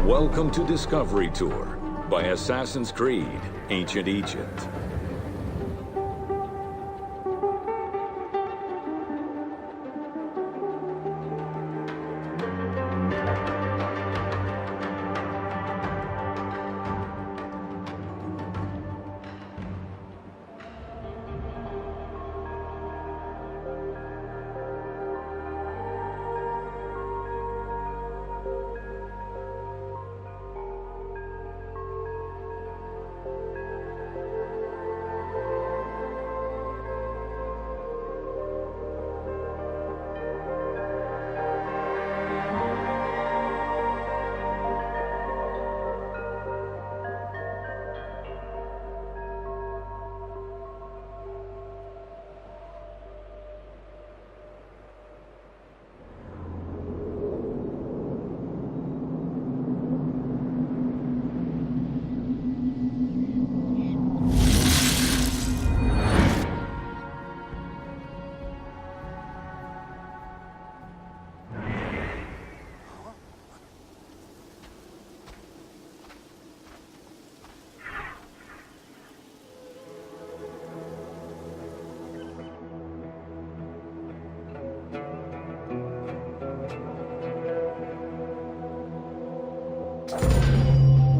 Welcome to Discovery Tour by Assassin's Creed, Ancient Egypt.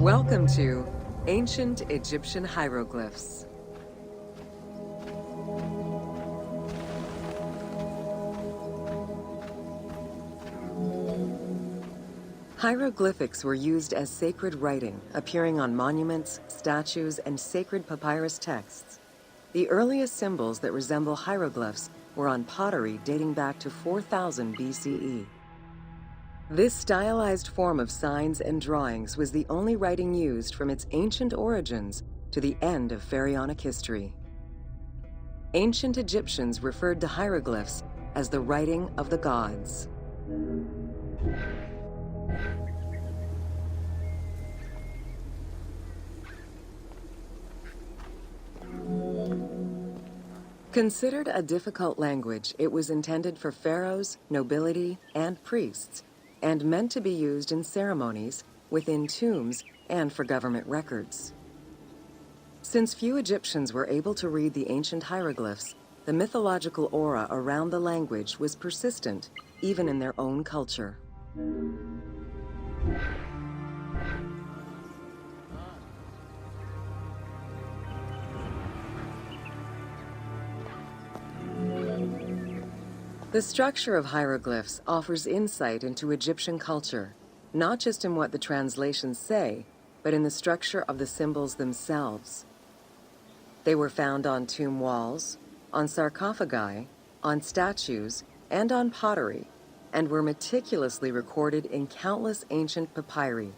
Welcome to Ancient Egyptian Hieroglyphs. Hieroglyphics were used as sacred writing, appearing on monuments, statues, and sacred papyrus texts. The earliest symbols that resemble hieroglyphs were on pottery dating back to 4000 BCE. This stylized form of signs and drawings was the only writing used from its ancient origins to the end of pharaonic history. Ancient Egyptians referred to hieroglyphs as the writing of the gods. Considered a difficult language, it was intended for pharaohs, nobility, and priests, and meant to be used in ceremonies, within tombs, and for government records. Since few Egyptians were able to read the ancient hieroglyphs, the mythological aura around the language was persistent, even in their own culture. The structure of hieroglyphs offers insight into Egyptian culture, not just in what the translations say, but in the structure of the symbols themselves. They were found on tomb walls, on sarcophagi, on statues, and on pottery, and were meticulously recorded in countless ancient papyri.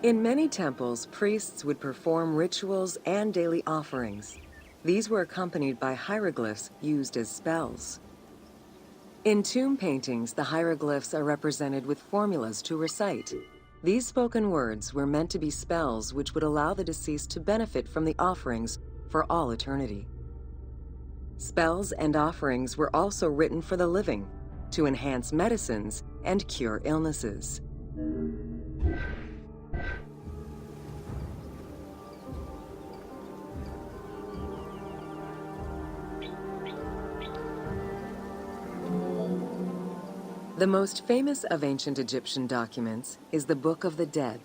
In many temples, priests would perform rituals and daily offerings. These were accompanied by hieroglyphs used as spells. In tomb paintings, the hieroglyphs are represented with formulas to recite. These spoken words were meant to be spells which would allow the deceased to benefit from the offerings for all eternity. Spells and offerings were also written for the living, to enhance medicines and cure illnesses. The most famous of ancient Egyptian documents is the Book of the Dead.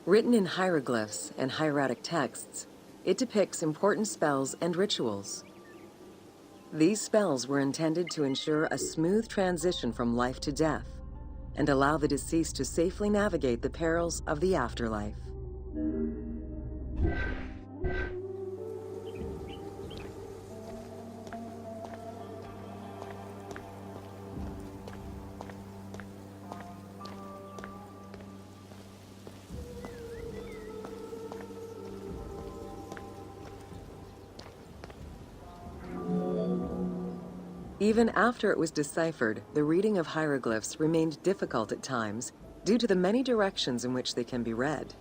Written in hieroglyphs and hieratic texts, it depicts important spells and rituals. These spells were intended to ensure a smooth transition from life to death and allow the deceased to safely navigate the perils of the afterlife. Even after it was deciphered, the reading of hieroglyphs remained difficult at times due to the many directions in which they can be read.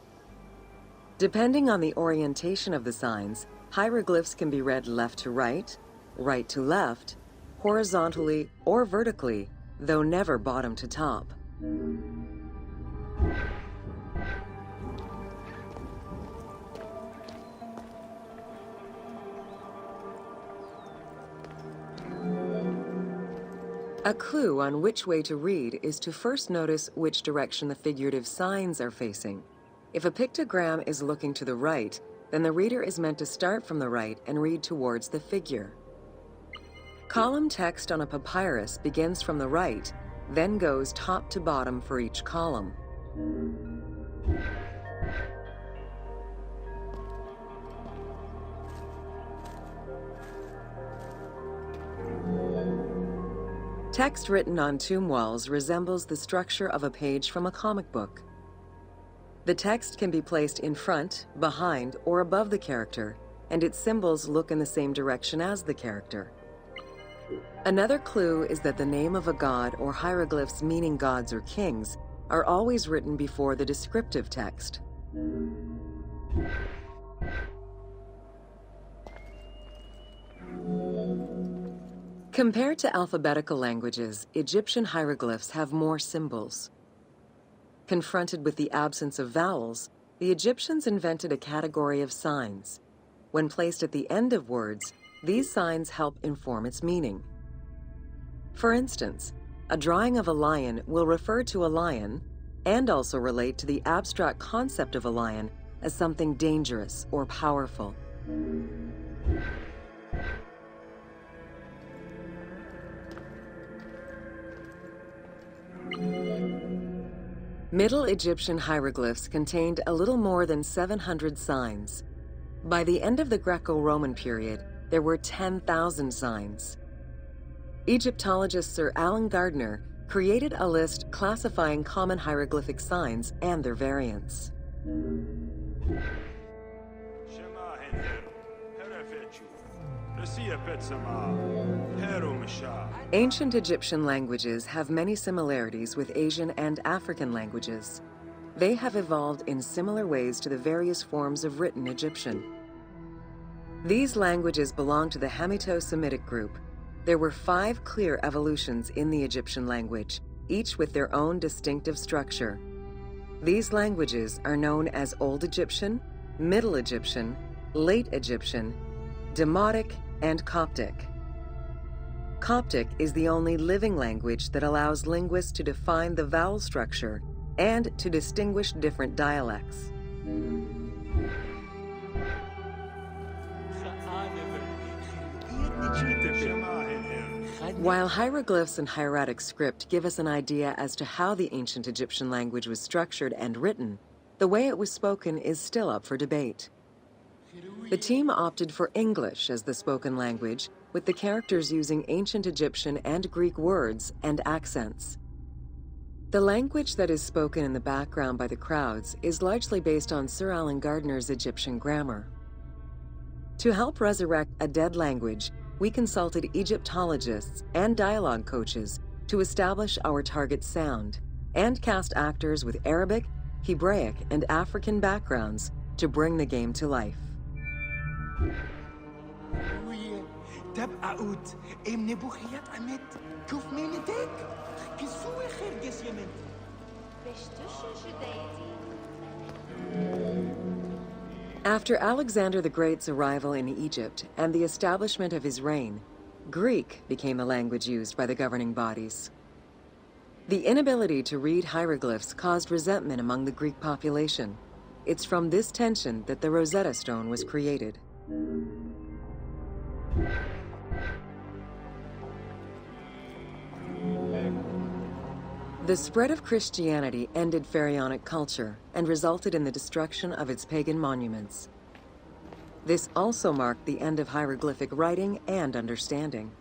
Depending on the orientation of the signs, hieroglyphs can be read left to right, right to left, horizontally or vertically, though never bottom to top. A clue on which way to read is to first notice which direction the figurative signs are facing. If a pictogram is looking to the right, then the reader is meant to start from the right and read towards the figure. Column text on a papyrus begins from the right, then goes top to bottom for each column. Text written on tomb walls resembles the structure of a page from a comic book. The text can be placed in front, behind, or above the character, and its symbols look in the same direction as the character. Another clue is that the name of a god or hieroglyphs meaning gods or kings are always written before the descriptive text. Compared to alphabetical languages, Egyptian hieroglyphs have more symbols. Confronted with the absence of vowels, the Egyptians invented a category of signs. When placed at the end of words, these signs help inform its meaning. For instance, a drawing of a lion will refer to a lion and also relate to the abstract concept of a lion as something dangerous or powerful. Middle Egyptian hieroglyphs contained a little more than 700 signs. By the end of the Greco-Roman period, there were 10,000 signs. Egyptologist Sir Alan Gardner created a list classifying common hieroglyphic signs and their variants. Ancient Egyptian languages have many similarities with Asian and African languages. They have evolved in similar ways to the various forms of written Egyptian. These languages belong to the Hamito-Semitic group. There were 5 clear evolutions in the Egyptian language, each with their own distinctive structure. These languages are known as Old Egyptian, Middle Egyptian, Late Egyptian, Demotic, and Coptic. Coptic is the only living language that allows linguists to define the vowel structure and to distinguish different dialects. While hieroglyphs and hieratic script give us an idea as to how the ancient Egyptian language was structured and written, the way it was spoken is still up for debate. The team opted for English as the spoken language, with the characters using ancient Egyptian and Greek words and accents. The language that is spoken in the background by the crowds is largely based on Sir Alan Gardner's Egyptian grammar. To help resurrect a dead language, we consulted Egyptologists and dialogue coaches to establish our target sound and cast actors with Arabic, Hebraic, and African backgrounds to bring the game to life. After Alexander the Great's arrival in Egypt and the establishment of his reign, Greek became the language used by the governing bodies. The inability to read hieroglyphs caused resentment among the Greek population. It's from this tension that the Rosetta Stone was created. The spread of Christianity ended pharaonic culture and resulted in the destruction of its pagan monuments. This also marked the end of hieroglyphic writing and understanding.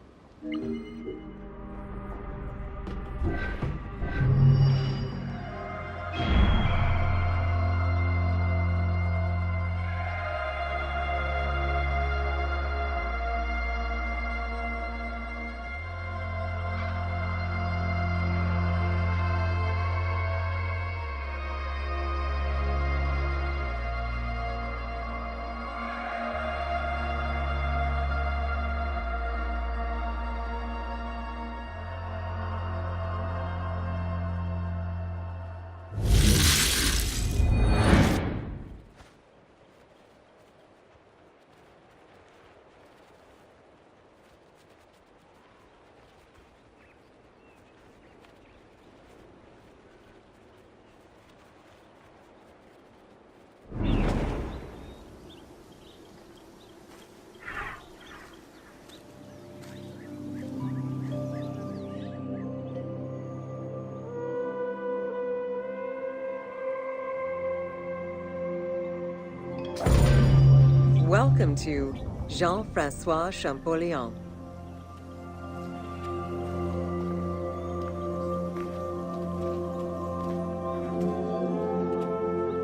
Welcome to Jean-Francois Champollion.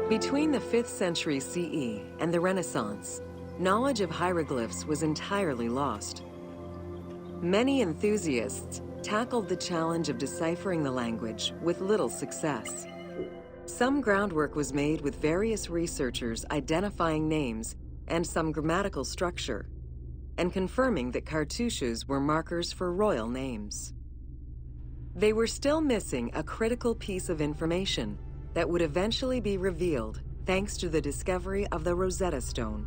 Between the 5th century CE and the Renaissance, knowledge of hieroglyphs was entirely lost. Many enthusiasts tackled the challenge of deciphering the language with little success. Some groundwork was made with various researchers identifying names and some grammatical structure, and confirming that cartouches were markers for royal names. They were still missing a critical piece of information that would eventually be revealed thanks to the discovery of the Rosetta Stone.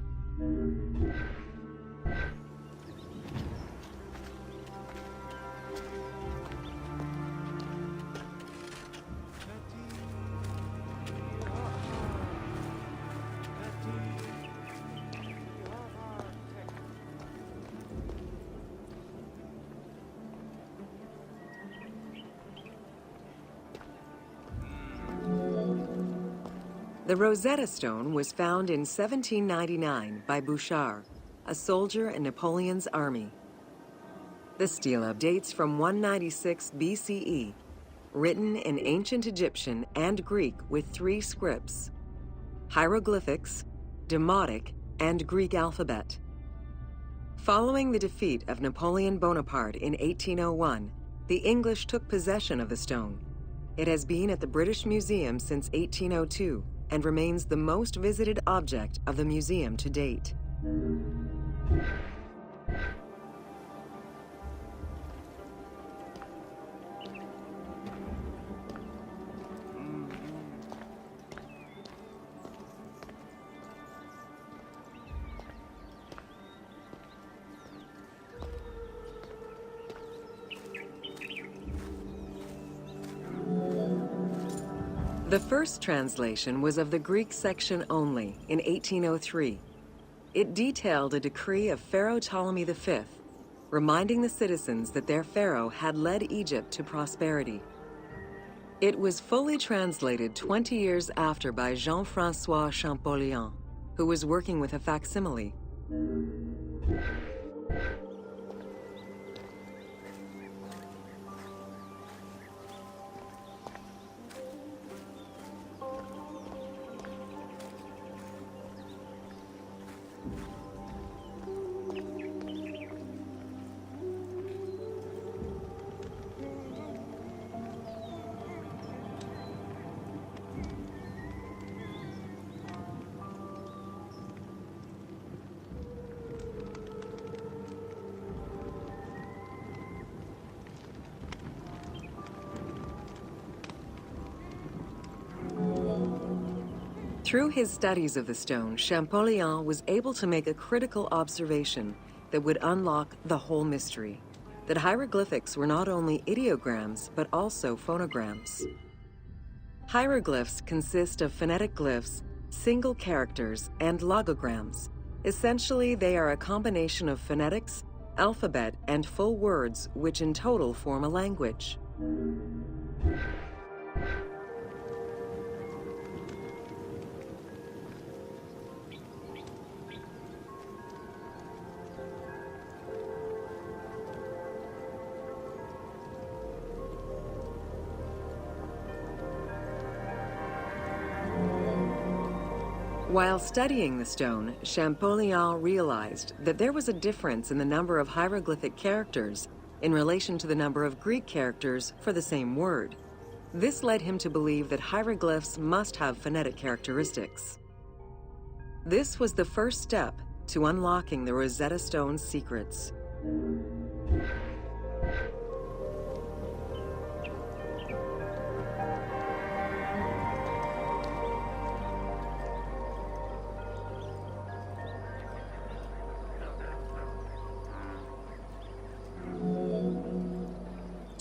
The Rosetta Stone was found in 1799 by Bouchard, a soldier in Napoleon's army. The stela dates from 196 BCE, written in ancient Egyptian and Greek with 3 scripts: hieroglyphics, Demotic, and Greek alphabet. Following the defeat of Napoleon Bonaparte in 1801, the English took possession of the stone. It has been at the British Museum since 1802 and remains the most visited object of the museum to date. The first translation was of the Greek section only in 1803. It detailed a decree of Pharaoh Ptolemy V, reminding the citizens that their pharaoh had led Egypt to prosperity. It was fully translated 20 years after by Jean-Francois Champollion, who was working with a facsimile. Through his studies of the stone, Champollion was able to make a critical observation that would unlock the whole mystery: that hieroglyphics were not only ideograms, but also phonograms. Hieroglyphs consist of phonetic glyphs, single characters, and logograms. Essentially, they are a combination of phonetics, alphabet, and full words, which in total form a language. While studying the stone, Champollion realized that there was a difference in the number of hieroglyphic characters in relation to the number of Greek characters for the same word. This led him to believe that hieroglyphs must have phonetic characteristics. This was the first step to unlocking the Rosetta Stone's secrets.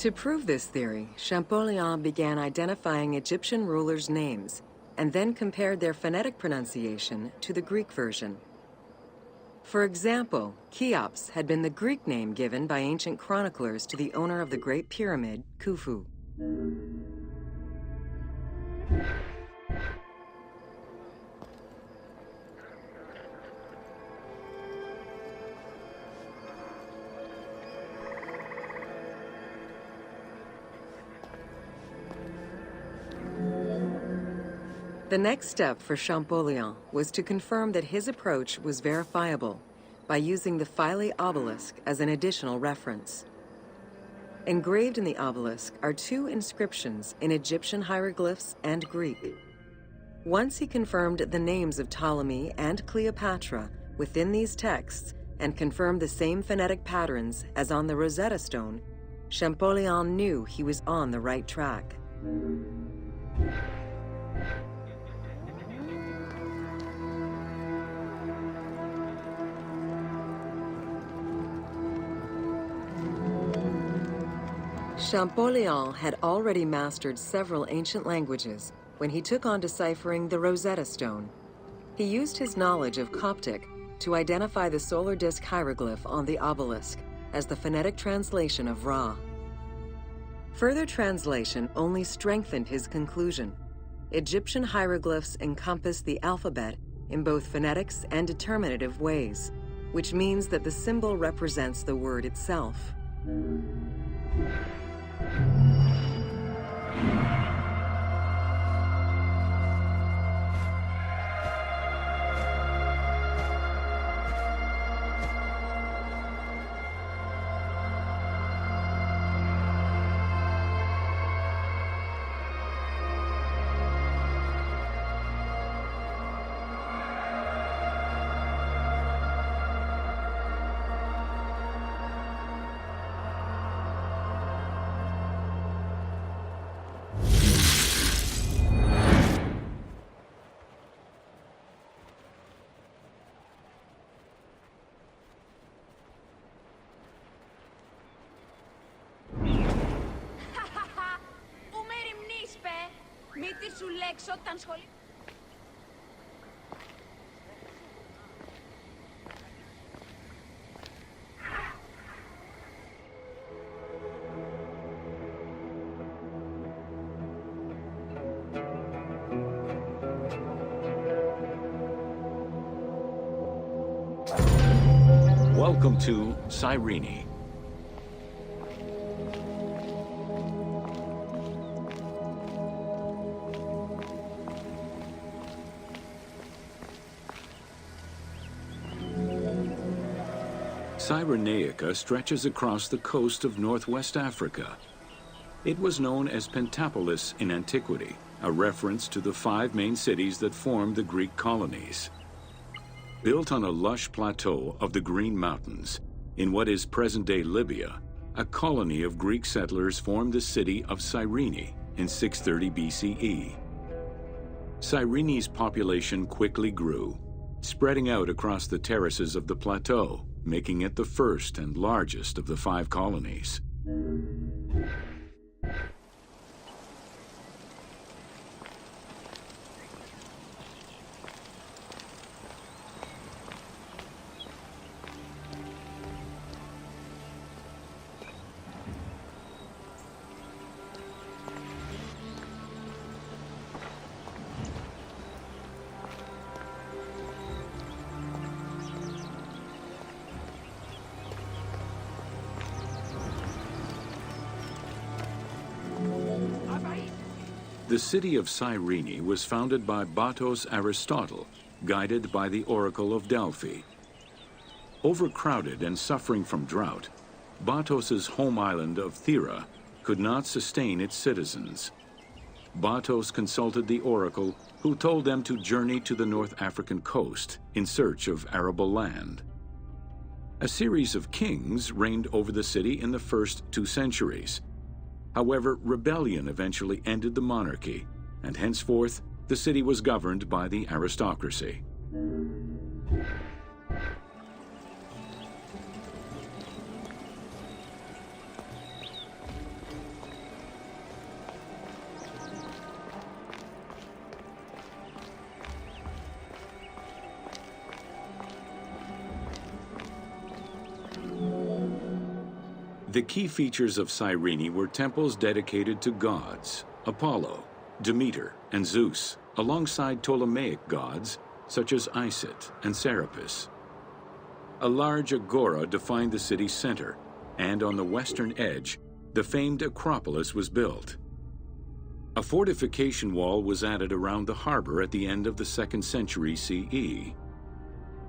To prove this theory, Champollion began identifying Egyptian rulers' names and then compared their phonetic pronunciation to the Greek version. For example, Cheops had been the Greek name given by ancient chroniclers to the owner of the Great Pyramid, Khufu. The next step for Champollion was to confirm that his approach was verifiable by using the Philae obelisk as an additional reference. Engraved in the obelisk are two inscriptions in Egyptian hieroglyphs and Greek. Once he confirmed the names of Ptolemy and Cleopatra within these texts and confirmed the same phonetic patterns as on the Rosetta Stone, Champollion knew he was on the right track. Champollion had already mastered several ancient languages when he took on deciphering the Rosetta Stone. He used his knowledge of Coptic to identify the solar disk hieroglyph on the obelisk as the phonetic translation of Ra. Further translation only strengthened his conclusion. Egyptian hieroglyphs encompass the alphabet in both phonetics and determinative ways, which means that the symbol represents the word itself. Welcome to Cyrene. Cyrenaica stretches across the coast of northwest Africa. It was known as Pentapolis in antiquity, a reference to the 5 main cities that formed the Greek colonies. Built on a lush plateau of the Green Mountains, in what is present-day Libya, a colony of Greek settlers formed the city of Cyrene in 630 BCE. Cyrene's population quickly grew, spreading out across the terraces of the plateau, making it the first and largest of the 5 colonies. The city of Cyrene was founded by Batos Aristotle, guided by the Oracle of Delphi. Overcrowded and suffering from drought, Batos's home island of Thera could not sustain its citizens. Batos consulted the Oracle, who told them to journey to the North African coast in search of arable land. A series of kings reigned over the city in the first 2 centuries. However, rebellion eventually ended the monarchy, and henceforth, the city was governed by the aristocracy. The key features of Cyrene were temples dedicated to gods, Apollo, Demeter, and Zeus, alongside Ptolemaic gods such as Isis and Serapis. A large agora defined the city's center, and on the western edge, the famed Acropolis was built. A fortification wall was added around the harbor at the end of the 2nd century CE.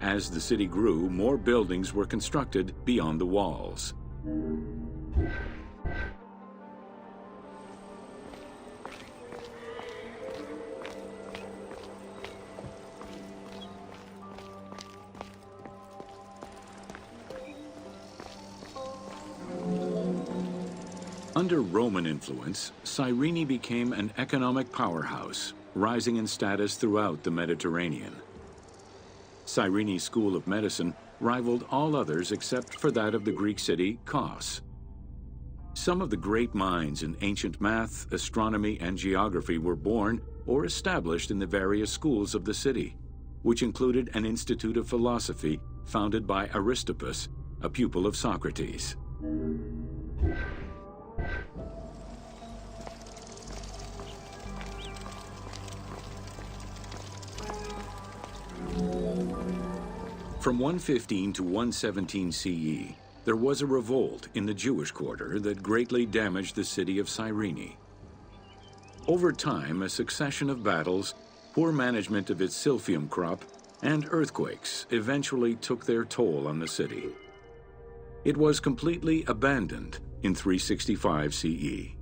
As the city grew, more buildings were constructed beyond the walls. Under Roman influence, Cyrene became an economic powerhouse, rising in status throughout the Mediterranean. Cyrene's school of medicine rivaled all others except for that of the Greek city Kos. Some of the great minds in ancient math, astronomy, and geography were born or established in the various schools of the city, which included an institute of philosophy founded by Aristippus, a pupil of Socrates. From 115 to 117 CE, there was a revolt in the Jewish quarter that greatly damaged the city of Cyrene. Over time, a succession of battles, poor management of its silphium crop, and earthquakes eventually took their toll on the city. It was completely abandoned in 365 CE.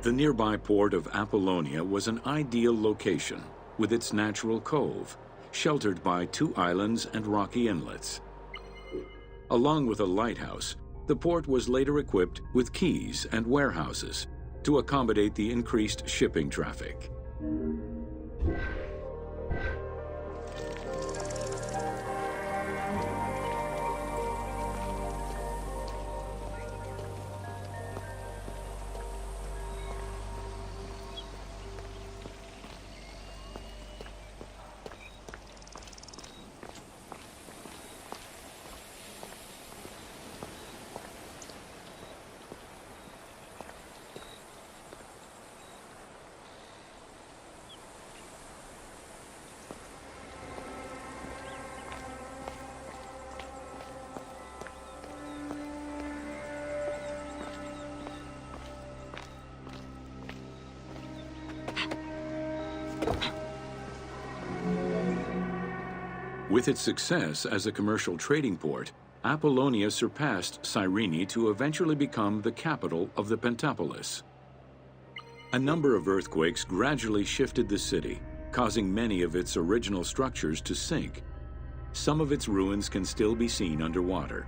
The nearby port of Apollonia was an ideal location, with its natural cove, sheltered by 2 islands and rocky inlets. Along with a lighthouse, the port was later equipped with quays and warehouses to accommodate the increased shipping traffic. With its success as a commercial trading port, Apollonia surpassed Cyrene to eventually become the capital of the Pentapolis. A number of earthquakes gradually shifted the city, causing many of its original structures to sink. Some of its ruins can still be seen underwater.